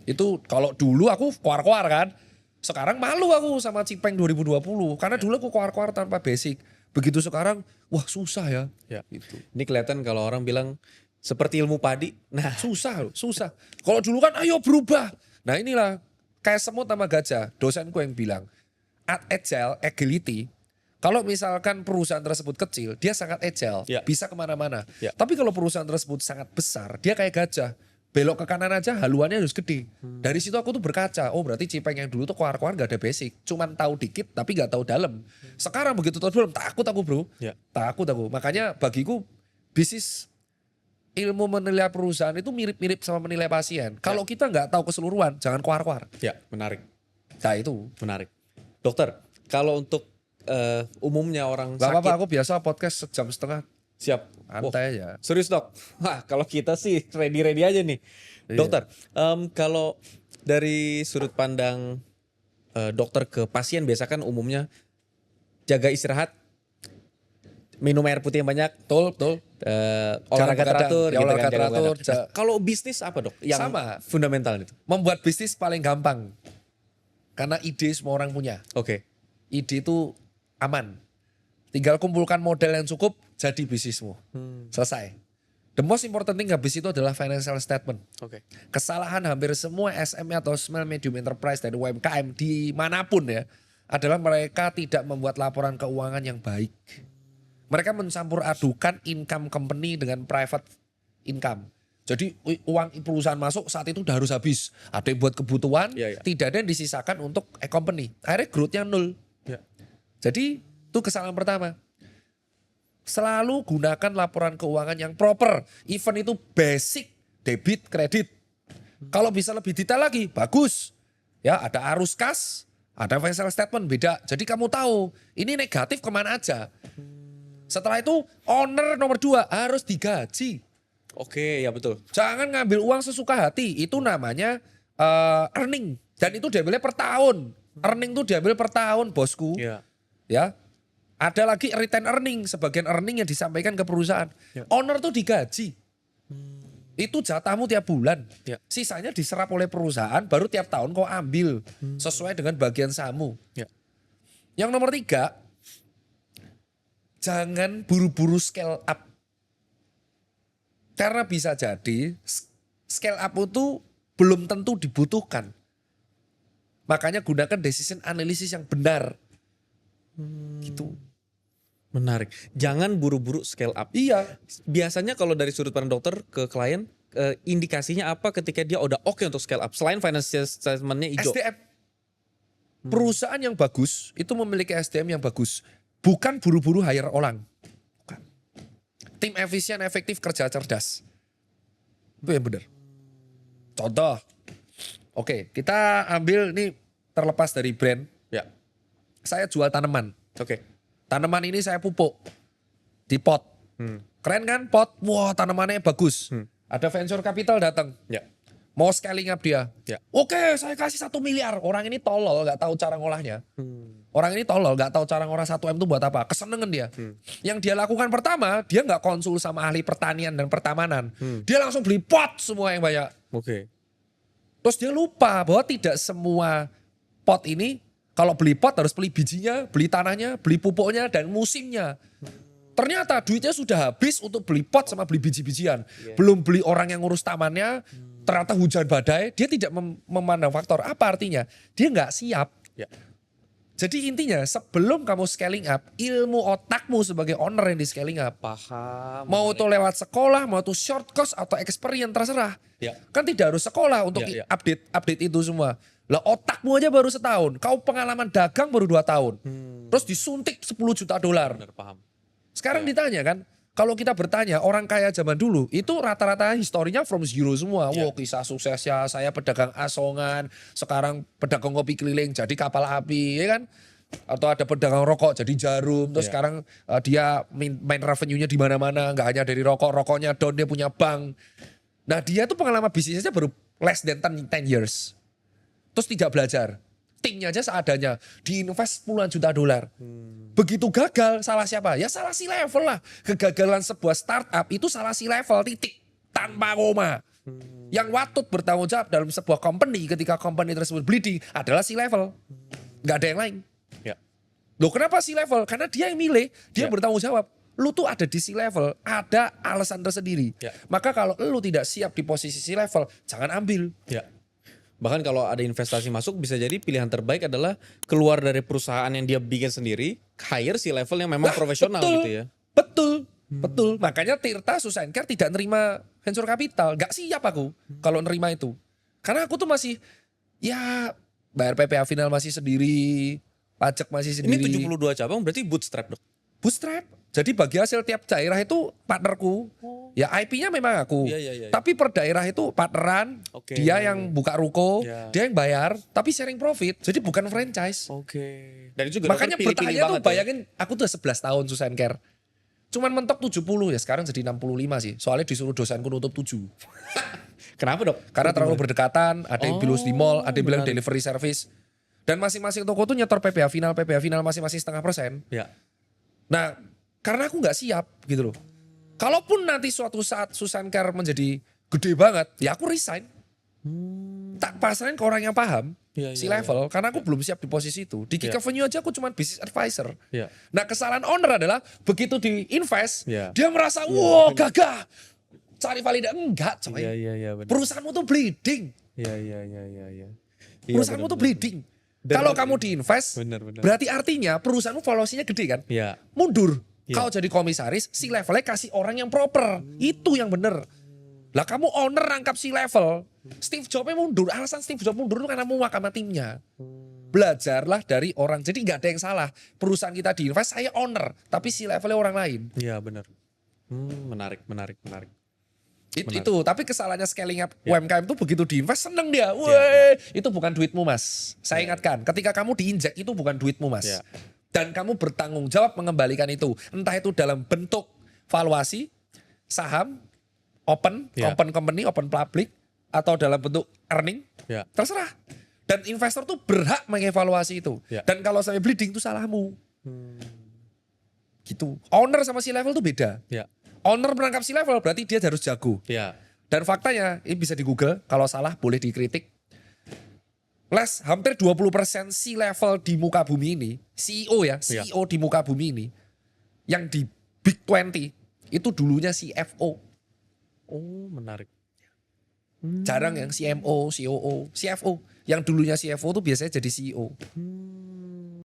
Itu kalau dulu aku keluar-keluar kan. Sekarang malu aku sama Cipeng 2020. Karena dulu aku keluar-keluar tanpa basic. Begitu sekarang, wah susah ya. Ya. Gitu. Ini kelihatan kalau orang bilang seperti ilmu padi. Nah, Susah loh, susah. Kalau dulu kan ayo berubah. Nah inilah kayak semut sama gajah. Dosenku yang bilang, agility. Kalau misalkan perusahaan tersebut kecil, dia sangat agile, Ya. bisa kemana-mana. Ya. Tapi kalau perusahaan tersebut sangat besar, dia kayak gajah. Belok ke kanan aja haluannya harus gede. Dari situ aku tuh berkaca, oh berarti Cipeng yang dulu tuh keluar-keluar gak ada basic. Cuman tahu dikit tapi gak tahu dalam. Sekarang begitu tahu dalam, takut aku bro. Ya. Takut aku. Makanya bagiku bisnis ilmu menilai perusahaan itu mirip-mirip sama menilai pasien. Kalau kita nggak tahu keseluruhan, jangan keluar-keluar. ya menarik, Nah itu. menarik. Dokter, kalau untuk umumnya orang Gak apa-apa, sakit, aku biasa podcast sejam setengah. siap. Santai aja. Serius dok? Wah kalau kita sih ready-ready aja nih. Iya. Dokter, kalau dari sudut pandang dokter ke pasien biasa kan umumnya jaga istirahat, minum air putih yang banyak, Betul. olahraga begadang. teratur, Ya, gitu olahraga kan, jaga teratur, begadang. Nah, kalau bisnis apa dok? Yang Sama. fundamental itu? Membuat bisnis paling gampang. Karena ide semua orang punya. Oke. Ide itu aman. Tinggal kumpulkan modal yang cukup, jadi bisnismu. Selesai. The most important thing habis itu adalah financial statement. Oke. Kesalahan hampir semua SME atau small medium enterprise dan UMKM dimanapun ya, adalah mereka tidak membuat laporan keuangan yang baik. Mereka mencampur adukan income company dengan private income. Jadi uang perusahaan masuk saat itu udah harus habis. Ada yang buat kebutuhan, Iya. tidak ada yang disisakan untuk company. Akhirnya growth-nya 0. Ya. Jadi itu kesalahan pertama. Selalu gunakan laporan keuangan yang proper. Even itu basic, debit, kredit. Kalau bisa lebih detail lagi, bagus. Ya, ada arus kas, ada financial statement, beda. Jadi kamu tahu, ini negatif kemana aja. Setelah itu, owner nomor 2 harus digaji. Oke, ya betul. Jangan ngambil uang sesuka hati. Itu namanya earning. Dan itu diambilnya per tahun. Earning itu diambil per tahun, bosku. Ya. Ya, ada lagi return earning, sebagian earning yang disampaikan ke perusahaan. Ya. Owner tuh digaji. Itu jatahmu tiap bulan. Ya. Sisanya diserap oleh perusahaan, baru tiap tahun kau ambil. Sesuai dengan bagian sahammu. Ya. Yang nomor 3, jangan buru-buru scale up. Karena bisa jadi scale up itu belum tentu dibutuhkan. Makanya gunakan decision analysis yang benar. Gitu. Menarik. Jangan buru-buru scale up. Iya. Biasanya kalau dari sudut pandang dokter ke klien, indikasinya apa ketika dia udah oke untuk scale up? Selain financial statement-nya hijau. SDM. Perusahaan yang bagus itu memiliki SDM yang bagus. Bukan buru-buru hire orang. Bukan. Tim efisien, efektif, kerja cerdas. Itu yang benar. Contoh. Oke, kita ambil ini terlepas dari brand. Ya. Saya jual tanaman. Oke. Tanaman ini saya pupuk. Di pot. Keren kan pot? Wah tanamannya bagus. Ada venture capital datang. Ya. Mau scaling up dia. Ya. Oke, saya kasih 1 miliar. Orang ini tolol, gak tahu cara ngolahnya. Orang ini tolol, gak tahu cara ngolah 1M itu buat apa. Kesenengan dia. Yang dia lakukan pertama, dia gak konsul sama ahli pertanian dan pertamanan. Dia langsung beli pot semua yang banyak. Oke. Terus dia lupa bahwa tidak semua pot ini, kalau beli pot harus beli bijinya, beli tanahnya, beli pupuknya, dan musimnya. Ternyata duitnya sudah habis untuk beli pot sama beli biji-bijian. Belum beli orang yang ngurus tamannya, ternyata hujan badai, dia tidak memandang faktor. Apa artinya? Dia nggak siap. Ya. Jadi intinya sebelum kamu scaling up, ilmu otakmu sebagai owner yang di scaling up. Paham. Mau itu lewat sekolah, mau itu short course atau experience terserah. Ya. Kan tidak harus sekolah untuk Ya. update itu semua. Lah otakmu aja baru setahun, kau pengalaman dagang baru 2 tahun. Terus disuntik 10 juta dolar. Benar, paham. Sekarang ditanya kan, kalau kita bertanya orang kaya zaman dulu itu rata-rata historinya from zero semua. Ya. Wow, kisah suksesnya saya pedagang asongan, sekarang pedagang kopi keliling jadi kapal api, ya kan? Atau ada pedagang rokok jadi jarum, terus Ya. sekarang dia main revenue-nya di mana-mana, nggak hanya dari rokok, rokoknya down, dia punya bank. Nah dia tuh pengalaman bisnisnya baru less than 10 years. Terus tidak belajar. Timnya aja seadanya, diinvest puluhan juta dolar. Begitu gagal, salah siapa? Ya salah si level lah. Kegagalan sebuah startup itu salah si level, titik. Tanpa koma. Yang watut bertanggung jawab dalam sebuah company ketika company tersebut bleeding adalah C-level. Nggak ada yang lain. Ya. Loh kenapa C-level? Karena dia yang milih, dia Ya. bertanggung jawab. Lu tuh ada di C-level, ada alasan tersendiri. Ya. Maka kalau lu tidak siap di posisi C-level, jangan ambil. Ya. Bahkan kalau ada investasi masuk bisa jadi pilihan terbaik adalah keluar dari perusahaan yang dia bikin sendiri, hire si level yang memang profesional betul, gitu ya. Betul, betul. Makanya Tirta Susankar tidak nerima venture capital. Gak siap aku kalau nerima itu. Karena aku tuh masih, ya bayar PPA final masih sendiri, pajak masih Ini sendiri. 72 cabang berarti bootstrap dok. Bootstrap. Jadi bagi hasil tiap daerah itu partnerku. Ya IP-nya memang aku. Iya, iya, iya. Tapi per daerah itu partneran. Oke. Dia yang buka ruko, Iya. dia yang bayar, tapi sharing profit. Jadi bukan franchise. Oke. Dan itu juga Makanya dokter pilih-pilih bertanya tuh banget ya. bayangin aku tuh 11 tahun Susan Care. Cuman mentok 70 ya sekarang jadi 65 sih. Soalnya disuruh dosenku nutup 7. Kenapa dok? Karena terlalu berdekatan, ada yang bilus di mall, ada yang bilang menarik. delivery service. Dan masing-masing toko tuh nyetor PPH final masing-masing 0,5%. Ya. Nah, karena aku nggak siap gitu loh. Kalaupun nanti suatu saat Susan Care menjadi gede banget, ya aku resign. Tak pasarin ke orang yang paham, Iya, si iya, level. Karena aku belum siap di posisi itu. Di Kika Iya. Venue aja aku cuma business advisor. Ya. Nah kesalahan owner adalah begitu di-invest, Iya. dia merasa, wah gagah. Cari validasi. Enggak coy. Iya iya iya benar. Perusahaanmu tuh bleeding. Iya iya iya iya iya. Perusahaanmu tuh bleeding. Dan- Kalau kamu diinvest, Benar, benar. berarti artinya perusahaanmu valuasinya gede kan? Iya. Mundur. Iya. Kau jadi komisaris, si levelnya kasih orang yang proper. Itu yang bener. Lah kamu owner rangkap si level. Steve Jobs mundur. Alasan Steve Jobs mundur itu karena muak sama timnya. Belajarlah dari orang. Jadi nggak ada yang salah. Perusahaan kita diinvest, saya owner. Tapi si levelnya orang lain. Iya benar. Menarik menarik menarik. Itu. Tapi kesalahannya scaling up Ya. UMKM itu begitu diinvest seneng dia. Ya. Weh, itu bukan duitmu mas. Saya ingatkan, ketika kamu diinjek itu bukan duitmu mas. Ya. Dan kamu bertanggung jawab mengembalikan itu. Entah itu dalam bentuk valuasi, saham, open, Ya. open company, open public, atau dalam bentuk earning, Ya. terserah. Dan investor tuh berhak mengevaluasi itu. Ya. Dan kalau sampai bleeding itu salahmu. Gitu. Owner sama si level tuh beda. Ya. Owner menangkap si level berarti dia harus jago. Ya. Dan faktanya, ini bisa di Google, kalau salah boleh dikritik. Hampir 20% C-level di muka bumi ini, CEO ya, CEO di muka bumi ini, yang di Big 20, itu dulunya CFO. Oh menarik. Jarang yang CMO, COO, CFO. Yang dulunya CFO tuh biasanya jadi CEO.